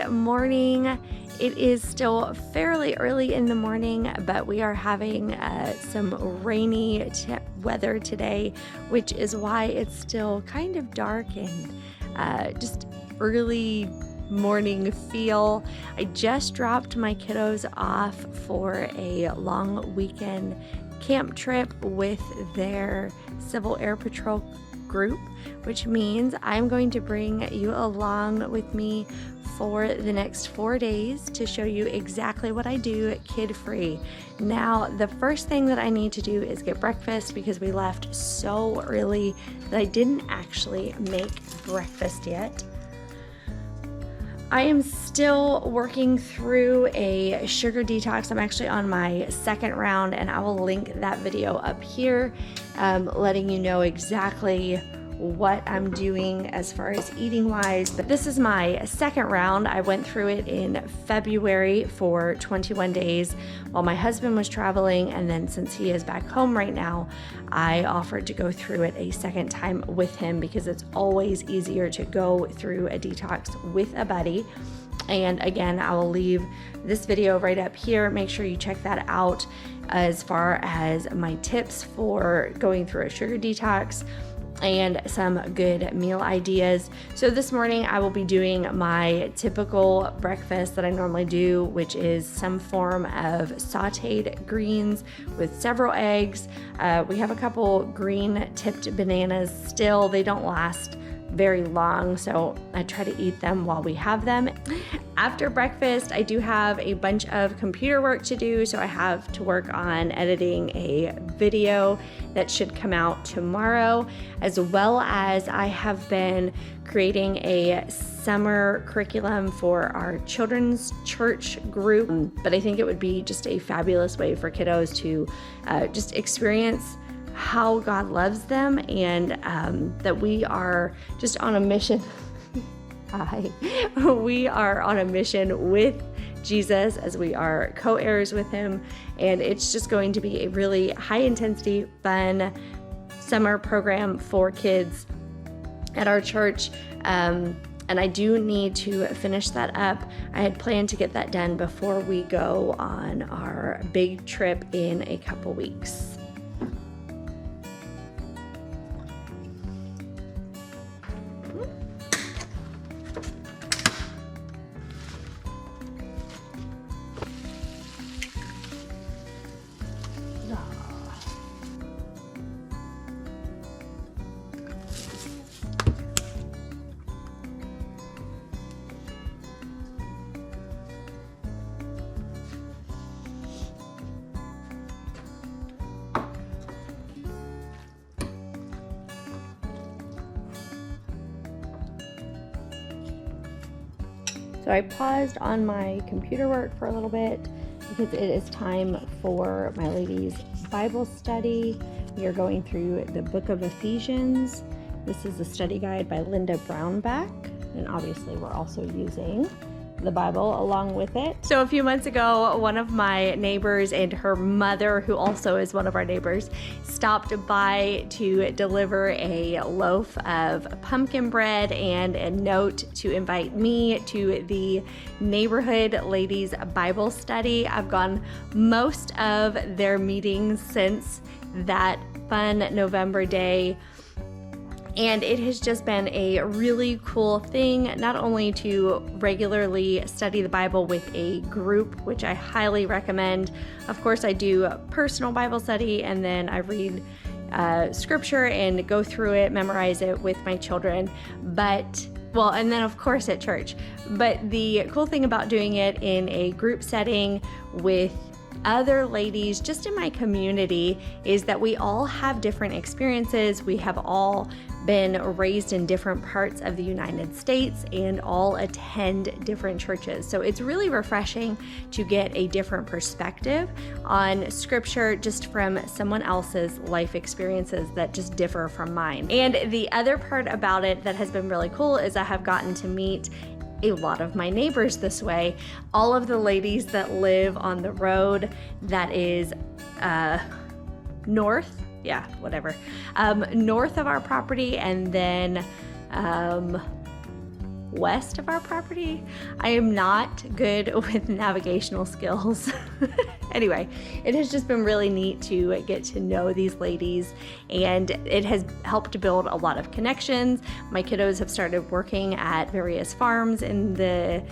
Good morning. It is still fairly early in the morning, but we are having some rainy weather today, which is why it's still kind of dark and just early morning feel. I just dropped my kiddos off for a long weekend camp trip with their Civil Air Patrol group, which means I'm going to bring you along with me for the next 4 days to show you exactly what I do kid-free. Now, the first thing that I need to do is get breakfast because we left so early that I didn't actually make breakfast yet. I am still working through a sugar detox. I'm actually on my second round, and I will link that video up here, letting you know exactly what I'm doing as far as eating wise. But this is my second round. I went through it in February for 21 days while my husband was traveling, and then since he is back home right now, I offered to go through it a second time with him because it's always easier to go through a detox with a buddy. And again, I will leave this video right up here. Make sure you check that out as far as my tips for going through a sugar detox and some good meal ideas. So this morning I will be doing my typical breakfast that I normally do, which is some form of sauteed greens with several eggs. We have a couple green tipped bananas still. They don't last very long, so I try to eat them while we have them. After breakfast, I do have a bunch of computer work to do, so I have to work on editing a video that should come out tomorrow, as well as I have been creating a summer curriculum for our children's church group. But I think it would be just a fabulous way for kiddos to just experience how God loves them, and that we are just on a mission. We are on a mission with Jesus as we are co-heirs with him, and it's just going to be a really high intensity, fun summer program for kids at our church. And I do need to finish that up. I had planned to get that done before we go on our big trip in a couple weeks. So I paused on my computer work for a little bit because it is time for my ladies' Bible study. We are going through the book of Ephesians. This is a study guide by Linda Brownback, and obviously we're also using the Bible along with it. So a few months ago, one of my neighbors and her mother, who also is one of our neighbors, stopped by to deliver a loaf of pumpkin bread and a note to invite me to the neighborhood ladies Bible study. I've gone most of their meetings since that fun November day, and it has just been a really cool thing, not only to regularly study the Bible with a group, which I highly recommend. Of course, I do personal Bible study, and then I read scripture and go through it, memorize it with my children. And then of course at church. But the cool thing about doing it in a group setting with other ladies just in my community is that we all have different experiences. We have all been raised in different parts of the United States and all attend different churches. So it's really refreshing to get a different perspective on scripture just from someone else's life experiences that just differ from mine. And the other part about it that has been really cool is I have gotten to meet a lot of my neighbors this way. All of the ladies that live on the road that is north north of our property, and then west of our property. I am not good with navigational skills. Anyway, it has just been really neat to get to know these ladies, and it has helped to build a lot of connections. My kiddos have started working at various farms in the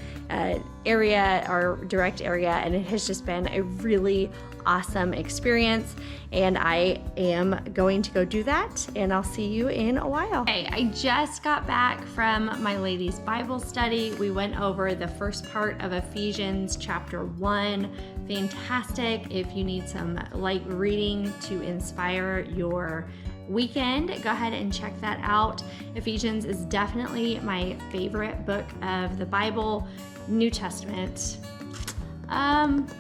area, our direct area, and it has just been a really awesome experience, and I am going to go do that, and I'll see you in a while. Hey, I just got back from my ladies' Bible study. We went over the first part of Ephesians chapter 1. Fantastic. If you need some light reading to inspire your weekend, go ahead and check that out. Ephesians is definitely my favorite book of the Bible, New Testament,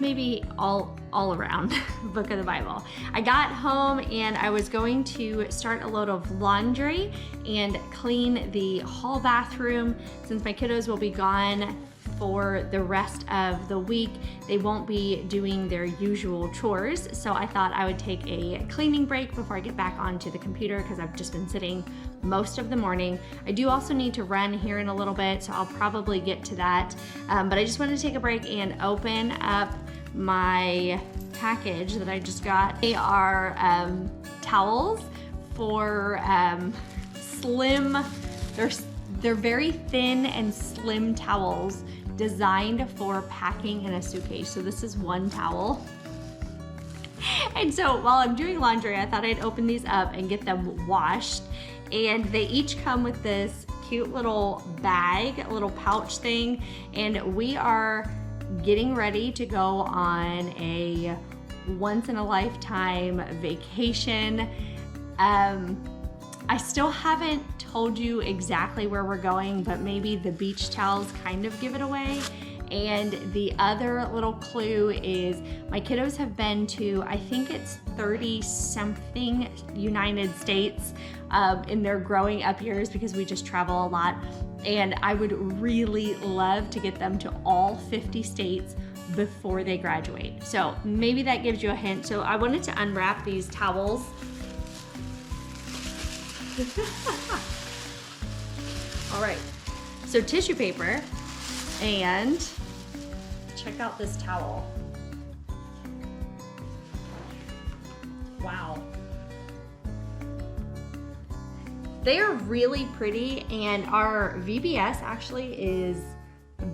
maybe all around book of the Bible. I got home and I was going to start a load of laundry and clean the hall bathroom. Since my kiddos will be gone for the rest of the week, they won't be doing their usual chores. So I thought I would take a cleaning break before I get back onto the computer because I've just been sitting most of the morning. I do also need to run here in a little bit, so I'll probably get to that. But I just wanted to take a break and open up my package that I just got. They are towels for slim, they're very thin and slim towels designed for packing in a suitcase. So this is one towel. And so while I'm doing laundry, I thought I'd open these up and get them washed. And they each come with this cute little bag, a little pouch thing. And we are getting ready to go on a once in a lifetime vacation. I still haven't told you exactly where we're going, but maybe the beach towels kind of give it away. And the other little clue is my kiddos have been to, I think it's 30 something United States in their growing up years, because we just travel a lot. And I would really love to get them to all 50 states before they graduate. So maybe that gives you a hint. So I wanted to unwrap these towels. All right, so tissue paper, and check out this towel. Wow. They are really pretty, and our VBS actually is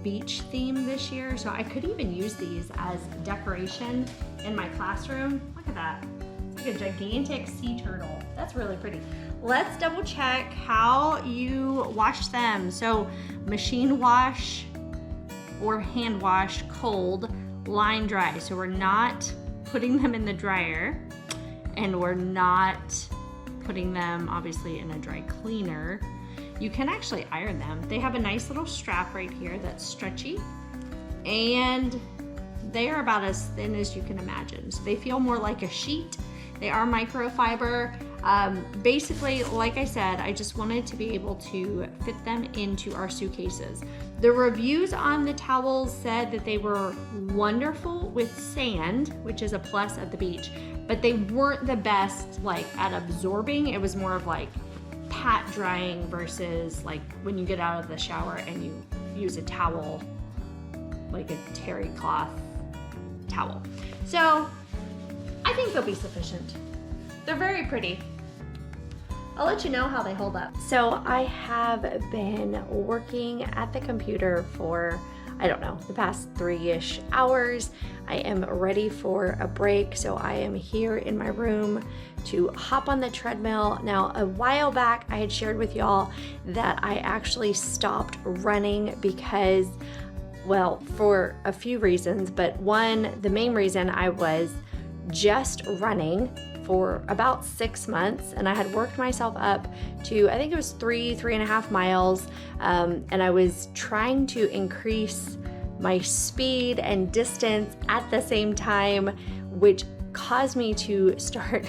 beach theme this year, so I could even use these as decoration in my classroom. Look at that. It's like a gigantic sea turtle. That's really pretty. Let's double check how you wash them. So machine wash or hand wash, cold, line dry. So we're not putting them in the dryer, and we're not putting them obviously in a dry cleaner. You can actually iron them. They have a nice little strap right here that's stretchy, and they are about as thin as you can imagine. So they feel more like a sheet. They are microfiber. Basically, like I said, I just wanted to be able to fit them into our suitcases. The reviews on the towels said that they were wonderful with sand, which is a plus at the beach, but they weren't the best like at absorbing. It was more of like pat drying versus like when you get out of the shower and you use a towel, like a terry cloth towel. So I think they'll be sufficient. They're very pretty. I'll let you know how they hold up. So I have been working at the computer for, I don't know, the past 3-ish hours. I am ready for a break, so I am here in my room to hop on the treadmill. Now, a while back, I had shared with y'all that I actually stopped running because, well, for a few reasons, but one, the main reason, I was just running for about 6 months, and I had worked myself up to, I think it was 3.5 miles, and I was trying to increase my speed and distance at the same time, which caused me to start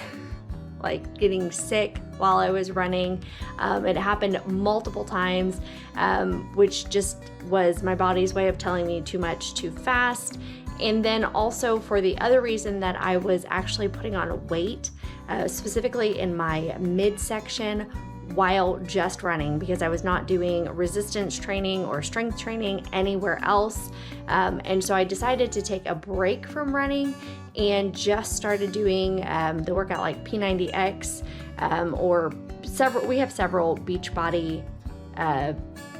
like getting sick while I was running. It happened multiple times, which just was my body's way of telling me too much too fast. And then also for the other reason that I was actually putting on weight, specifically in my midsection, while just running because I was not doing resistance training or strength training anywhere else. And so I decided to take a break from running and just started doing the workout like P90X or we have several Beachbody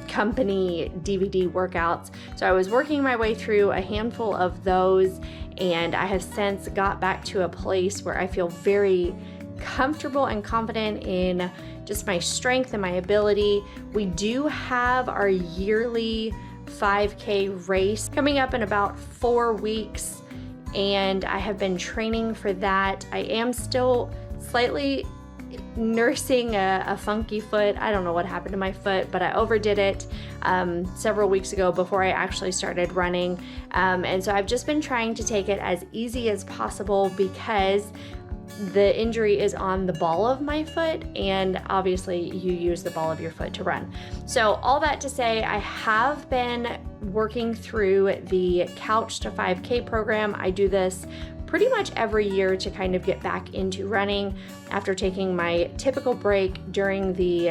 company DVD workouts. So I was working my way through a handful of those, and I have since got back to a place where I feel very comfortable and confident in just my strength and my ability. We do have our yearly 5K race coming up in about 4 weeks, and I have been training for that. I am still slightly nursing a funky foot. I don't know what happened to my foot, but I overdid it several weeks ago before I actually started running. And so I've just been trying to take it as easy as possible because the injury is on the ball of my foot, and obviously you use the ball of your foot to run. So all that to say, I have been working through the Couch to 5K program. I do this pretty much every year to kind of get back into running after taking my typical break during the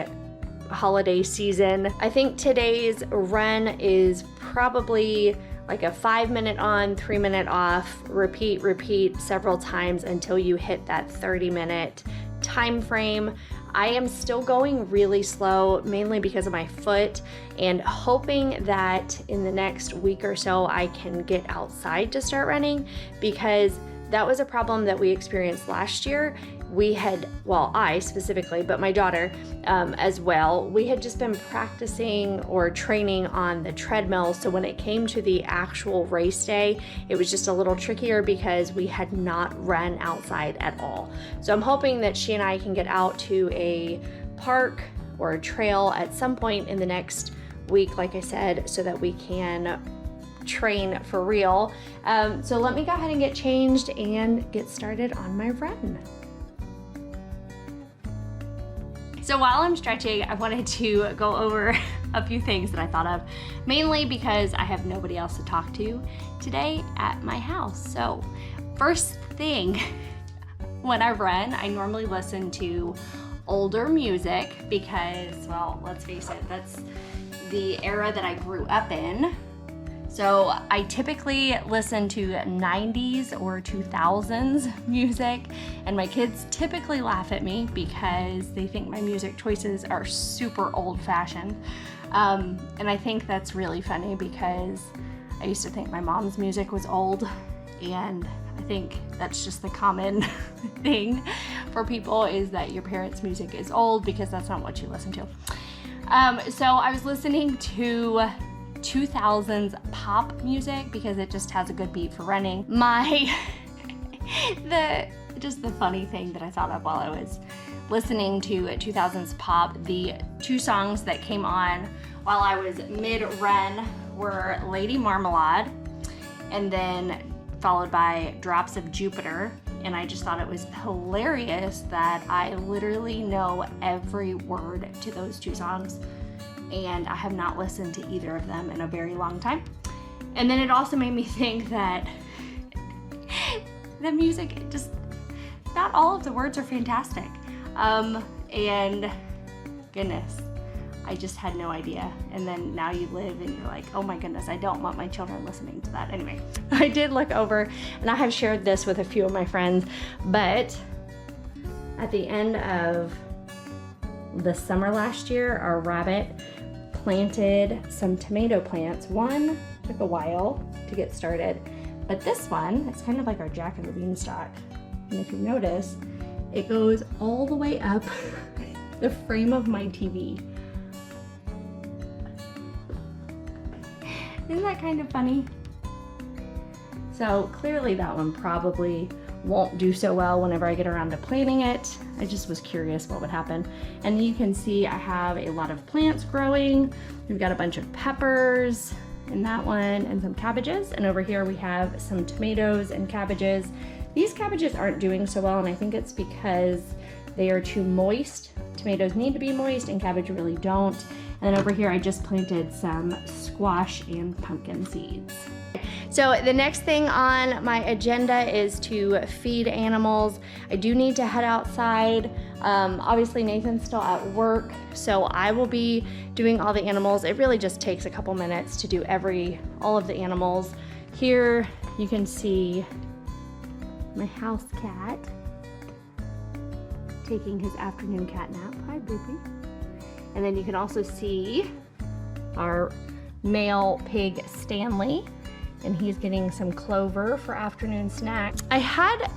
holiday season. I think today's run is probably like a 5-minute on, 3-minute off, repeat several times until you hit that 30-minute time frame. I am still going really slow, mainly because of my foot, and hoping that in the next week or so I can get outside to start running, because that was a problem that we experienced last year. We had, well, I specifically, but my daughter as well, we had just been practicing or training on the treadmill. So when it came to the actual race day, it was just a little trickier because we had not run outside at all. So I'm hoping that she and I can get out to a park or a trail at some point in the next week, like I said, so that we can train for real. So let me go ahead and get changed and get started on my run. So while I'm stretching, I wanted to go over a few things that I thought of, mainly because I have nobody else to talk to today at my house. So first thing, when I run, I normally listen to older music because, well, let's face it, that's the era that I grew up in. So I typically listen to 90s or 2000s music, and my kids typically laugh at me because they think my music choices are super old-fashioned. And I think that's really funny because I used to think my mom's music was old, and I think that's just the common thing for people, is that your parents' music is old because that's not what you listen to. So I was listening to 2000s pop music because it just has a good beat for running. The funny thing that I thought of while I was listening to 2000s pop, the two songs that came on while I was mid-run were Lady Marmalade and then followed by Drops of Jupiter. And I just thought it was hilarious that I literally know every word to those two songs, and I have not listened to either of them in a very long time. And then it also made me think that the music, just not all of the words are fantastic. And goodness, I just had no idea. And then now you live and you're like, oh my goodness, I don't want my children listening to that. Anyway, I did look over, and I have shared this with a few of my friends, but at the end of the summer last year, our rabbit planted some tomato plants. One took a while to get started, but this one, it's kind of like our Jack and the Beanstalk. And if you notice, it goes all the way up the frame of my TV. Isn't that kind of funny? So clearly that one probably won't do so well whenever I get around to planting it. I just was curious what would happen. And you can see I have a lot of plants growing. We've got a bunch of peppers in that one and some cabbages. And over here we have some tomatoes and cabbages. These cabbages aren't doing so well, and I think it's because they are too moist. Tomatoes need to be moist and cabbage really don't. And then over here I just planted some squash and pumpkin seeds. So the next thing on my agenda is to feed animals. I do need to head outside. Obviously Nathan's still at work, so I will be doing all the animals. It really just takes a couple minutes to do all of the animals. Here you can see my house cat taking his afternoon cat nap. Hi, baby. And then you can also see our male pig, Stanley, and he's getting some clover for afternoon snack. I had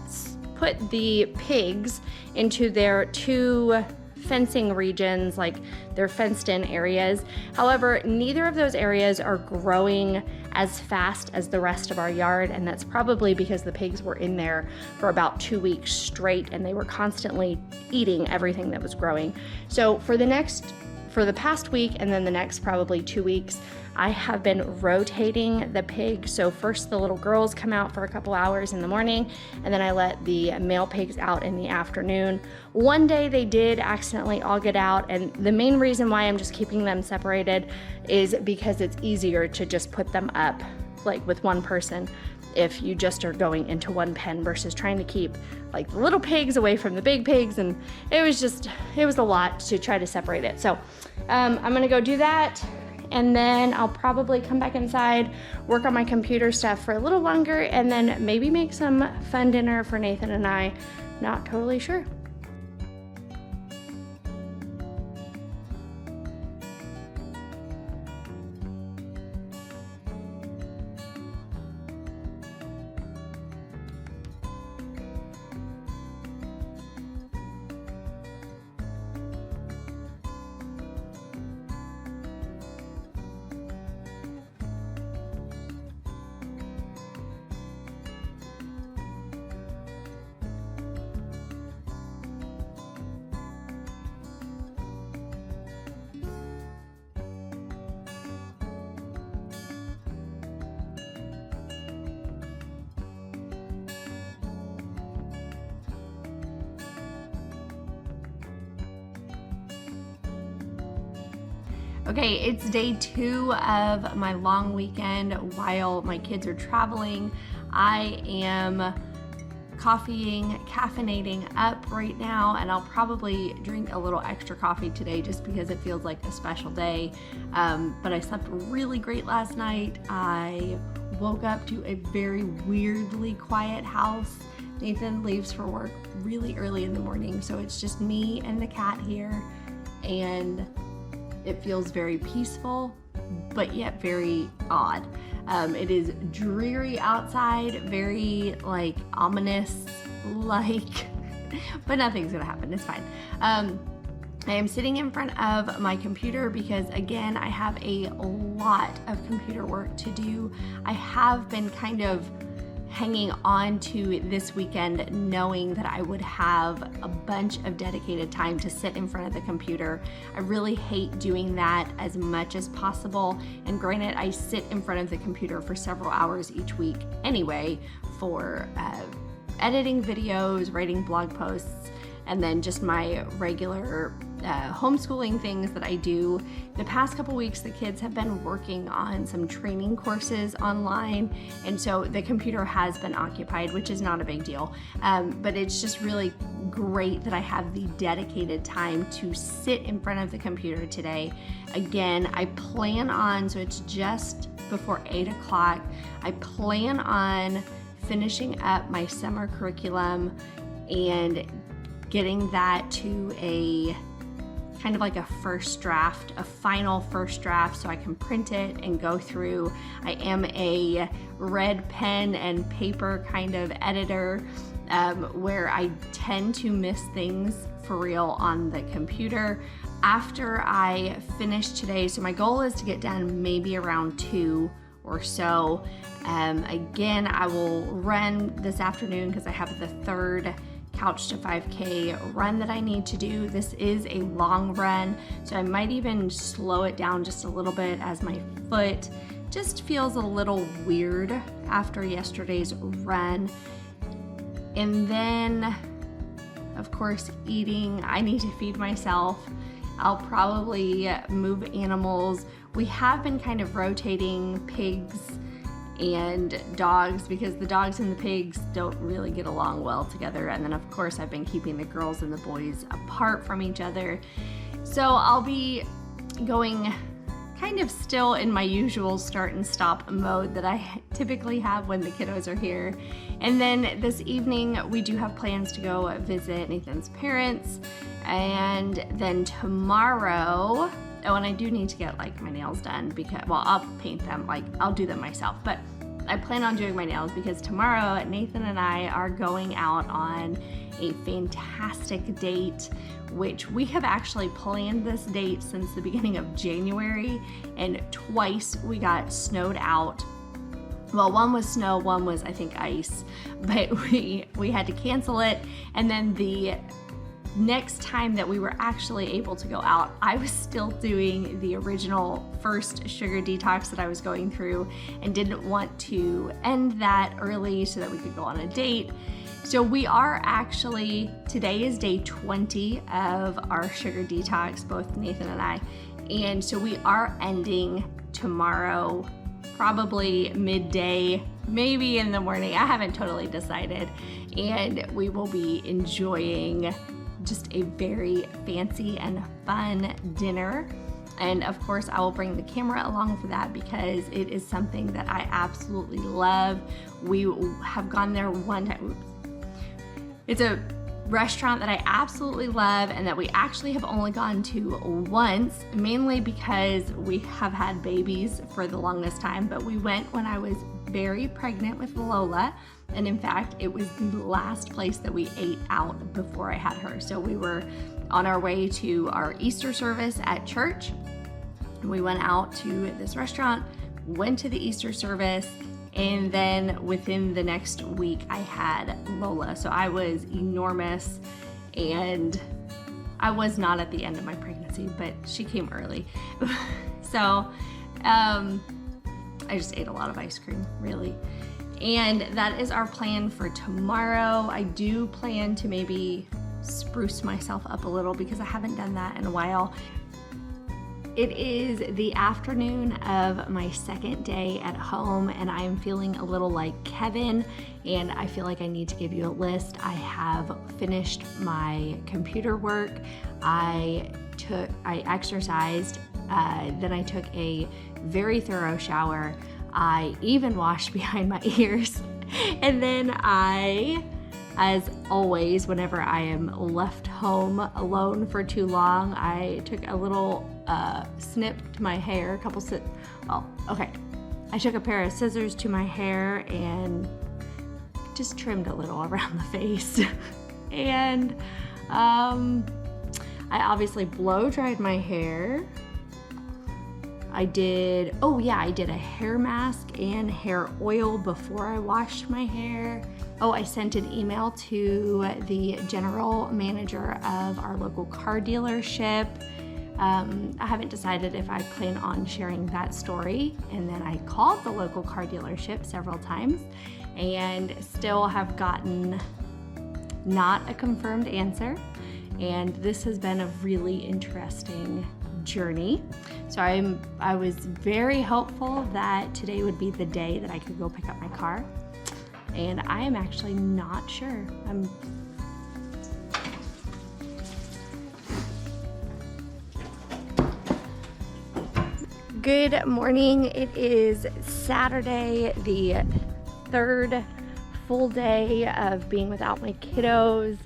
put the pigs into their 2 fencing regions, like their fenced in areas. However, neither of those areas are growing as fast as the rest of our yard, and that's probably because the pigs were in there for about 2 weeks straight and they were constantly eating everything that was growing. So for the past week and then the next probably 2 weeks, I have been rotating the pigs. So first the little girls come out for a couple hours in the morning, and then I let the male pigs out in the afternoon. One day they did accidentally all get out, and the main reason why I'm just keeping them separated is because it's easier to just put them up like with one person if you just are going into one pen versus trying to keep like the little pigs away from the big pigs, and it was a lot to try to separate it. So I'm gonna go do that, and then I'll probably come back inside, work on my computer stuff for a little longer, and then maybe make some fun dinner for Nathan and I. Not totally sure. Okay, it's day 2 of my long weekend while my kids are traveling. I am caffeinating up right now, and I'll probably drink a little extra coffee today just because it feels like a special day. But I slept really great last night. I woke up to a very weirdly quiet house. Nathan leaves for work really early in the morning, so it's just me and the cat here, and it feels very peaceful, but yet very odd. It is dreary outside, very like ominous, like, but nothing's gonna happen, it's fine. I am sitting in front of my computer because again, I have a lot of computer work to do. I have been kind of hanging on to this weekend knowing that I would have a bunch of dedicated time to sit in front of the computer. I really hate doing that as much as possible, and granted, I sit in front of the computer for several hours each week anyway for editing videos, writing blog posts, and then just my regular homeschooling things that I do. The past couple weeks, the kids have been working on some training courses online, and so the computer has been occupied, which is not a big deal. But it's just really great that I have the dedicated time to sit in front of the computer today. Again, I plan on, so it's just before 8 o'clock, I plan on finishing up my summer curriculum and getting that to a kind of like a first draft, a final first draft, so I can print it and go through. I am a red pen and paper kind of editor where I tend to miss things for real on the computer. After I finish today, so my goal is to get done maybe around 2 or so. Again, I will run this afternoon because I have the third Couch to 5K run that I need to do. This is a long run, so I might even slow it down just a little bit as my foot just feels a little weird after yesterday's run. And then, of course, eating. I need to feed myself. I'll probably move animals. We have been kind of rotating pigs and dogs, because the dogs and the pigs don't really get along well together. And then of course I've been keeping the girls and the boys apart from each other. So I'll be going kind of still in my usual start and stop mode that I typically have when the kiddos are here. And then this evening we do have plans to go visit Nathan's parents. And then tomorrow, oh, and I do need to get like my nails done because, well, I'll paint them, like I'll do them myself, but I plan on doing my nails because tomorrow Nathan and I are going out on a fantastic date, which we have actually planned this date since the beginning of January, and twice we got snowed out. Well, one was snow, one was I think ice, but we had to cancel it. And then the next time that we were actually able to go out, I was still doing the original first sugar detox that I was going through and didn't want to end that early so that we could go on a date. So we are actually, today is day 20 of our sugar detox, both Nathan and I. And so we are ending tomorrow, probably midday, maybe in the morning. I haven't totally decided. And we will be enjoying just a very fancy and fun dinner. And of course I will bring the camera along for that because it is something that I absolutely love. We have gone there one time. It's a restaurant that I absolutely love and that we actually have only gone to once, mainly because we have had babies for the longest time, but we went when I was very pregnant with Lola. And in fact, it was the last place that we ate out before I had her. So we were on our way to our Easter service at church. We went out to this restaurant, went to the Easter service, and then within the next week I had Lola. So I was enormous, and I was not at the end of my pregnancy, but she came early. So I just ate a lot of ice cream, really. And that is our plan for tomorrow. I do plan to maybe spruce myself up a little because I haven't done that in a while. It is the afternoon of my second day at home, and I am feeling a little like Kevin, and I feel like I need to give you a list. I have finished my computer work. I exercised, then I took a very thorough shower. I even washed behind my ears. And then I, as always, whenever I am left home alone for too long, I took a little snip to my hair, I took a pair of scissors to my hair and just trimmed a little around the face. And I obviously blow dried my hair. I did a hair mask and hair oil before I washed my hair. Oh, I sent an email to the general manager of our local car dealership. I haven't decided if I plan on sharing that story. And then I called the local car dealership several times and still have gotten not a confirmed answer. And this has been a really interesting journey. So I was very hopeful that today would be the day that I could go pick up my car. And I am actually not sure. Good morning. It is Saturday, the third full day of being without my kiddos.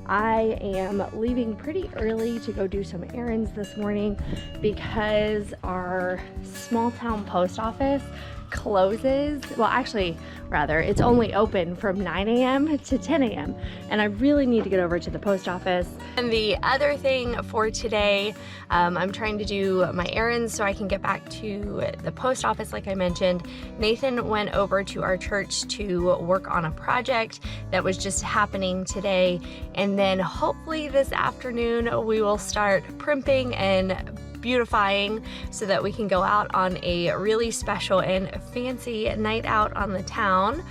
I am leaving pretty early to go do some errands this morning because our small town post office closes. Well, actually, it's only open from 9 a.m. to 10 a.m. and I really need to get over to the post office. And the other thing for today, I'm trying to do my errands so I can get back to the post office like I mentioned. Nathan went over to our church to work on a project that was just happening today, and then hopefully this afternoon we will start primping and beautifying so that we can go out on a really special and fancy night out on the town.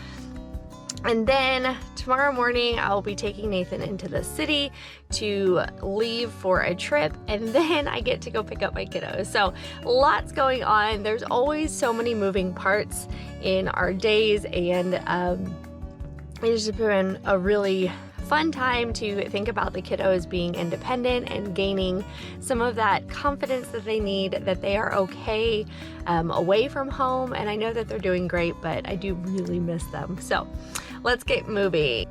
And then tomorrow morning I'll be taking Nathan into the city to leave for a trip, and then I get to go pick up my kiddos. So lots going on. There's always so many moving parts in our days, and it's just been a really fun time to think about the kiddos being independent and gaining some of that confidence that they need, that they are okay away from home. And I know that they're doing great, but I do really miss them. So let's get moving.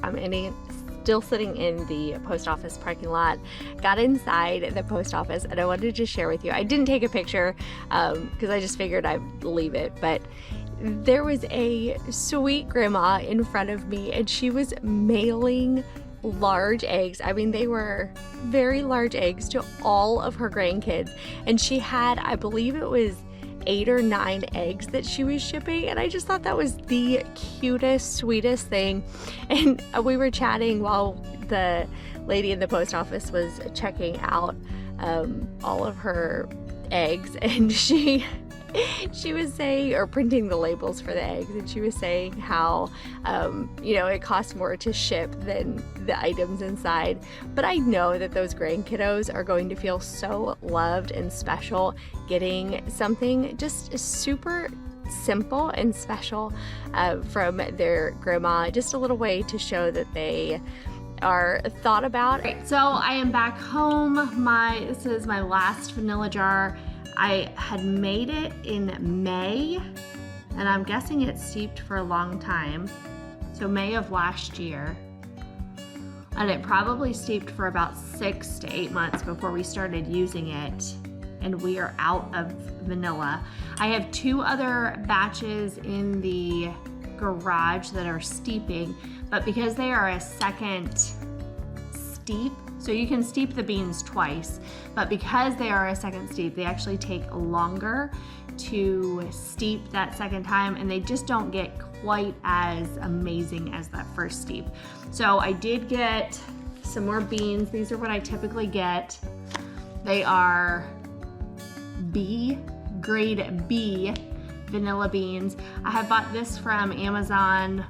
I'm still sitting in the post office parking lot. Got inside the post office and I wanted to share with you. I didn't take a picture because I just figured I'd leave it, but there was a sweet grandma in front of me and she was mailing large eggs. I mean, they were very large eggs to all of her grandkids. And she had, I believe it was 8 or 9 eggs that she was shipping. And I just thought that was the cutest, sweetest thing. And we were chatting while the lady in the post office was checking out all of her eggs. And she was saying, or printing the labels for the eggs, and she was saying how, it costs more to ship than the items inside. But I know that those grandkiddos are going to feel so loved and special getting something just super simple and special from their grandma. Just a little way to show that they are thought about. So I am back home. This is my last vanilla jar. I had made it in May, and I'm guessing it steeped for a long time. So May of last year. And it probably steeped for about 6 to 8 months before we started using it. And we are out of vanilla. I have 2 other batches in the garage that are steeping, but because they are a second steep, so you can steep the beans twice, but because they are a second steep, they actually take longer to steep that second time, and they just don't get quite as amazing as that first steep. So I did get some more beans. These are what I typically get. They are grade B vanilla beans. I have bought this from Amazon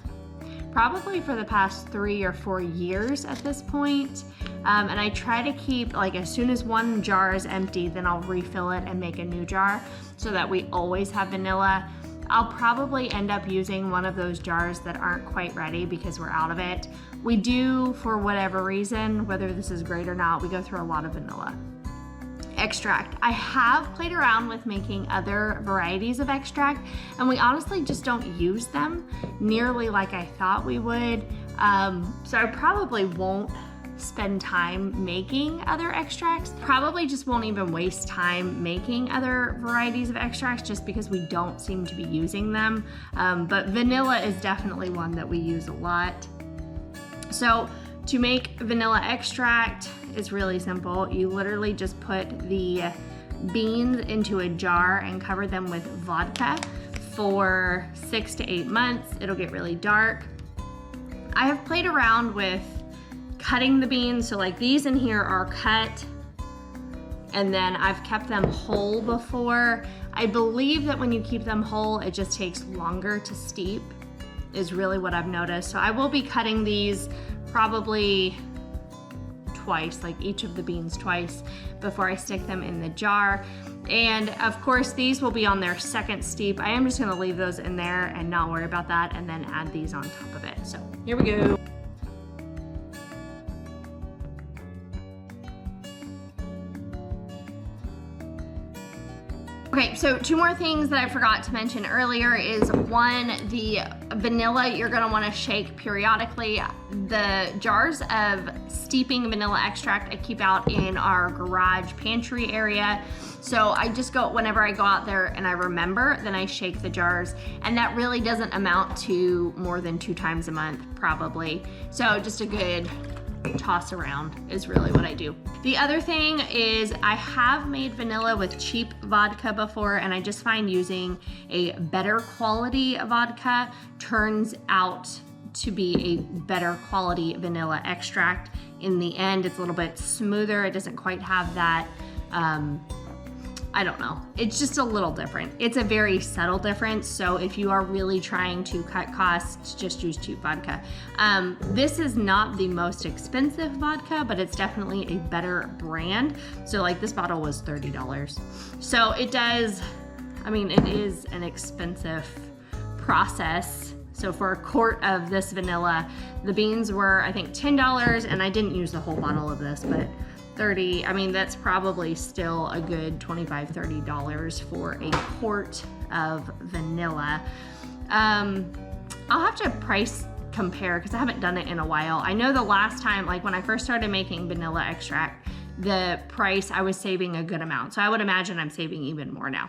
probably for the past 3 or 4 years at this point. And I try to keep, like, as soon as one jar is empty, then I'll refill it and make a new jar so that we always have vanilla. I'll probably end up using one of those jars that aren't quite ready because we're out of it. We do, for whatever reason, whether this is great or not, we go through a lot of vanilla extract. I have played around with making other varieties of extract, and we honestly just don't use them nearly like I thought we would. So I probably won't spend time making other extracts. Probably just won't even waste time making other varieties of extracts just because we don't seem to be using them. But vanilla is definitely one that we use a lot. So to make vanilla extract is really simple. You literally just put the beans into a jar and cover them with vodka for 6 to 8 months. It'll get really dark. I have played around with cutting the beans. So like these in here are cut, and then I've kept them whole before. I believe that when you keep them whole, it just takes longer to steep, is really what I've noticed. So I will be cutting these probably twice, like each of the beans twice, before I stick them in the jar. And of course, these will be on their second steep. I am just gonna leave those in there and not worry about that, and then add these on top of it. So here we go. Okay, so 2 more things that I forgot to mention earlier is, 1, the vanilla you're gonna wanna shake periodically. The jars of steeping vanilla extract I keep out in our garage pantry area. So I just go, whenever I go out there and I remember, then I shake the jars. And that really doesn't amount to more than 2 times a month, probably. So just a good toss around is really what I do. The other thing is, I have made vanilla with cheap vodka before, and I just find using a better quality vodka turns out to be a better quality vanilla extract. In the end, it's a little bit smoother. It doesn't quite have that I don't know. It's just a little different. It's a very subtle difference. So if you are really trying to cut costs, just use cheap vodka. This is not the most expensive vodka, but it's definitely a better brand. So like this bottle was $30. So it does, I mean, it is an expensive process. So for a quart of this vanilla, the beans were, I think, $10, and I didn't use the whole bottle of this, but 30, I mean, that's probably still a good $25, $30 for a quart of vanilla. I'll have to price compare because I haven't done it in a while. I know the last time, like when I first started making vanilla extract, the price, I was saving a good amount. So I would imagine I'm saving even more now.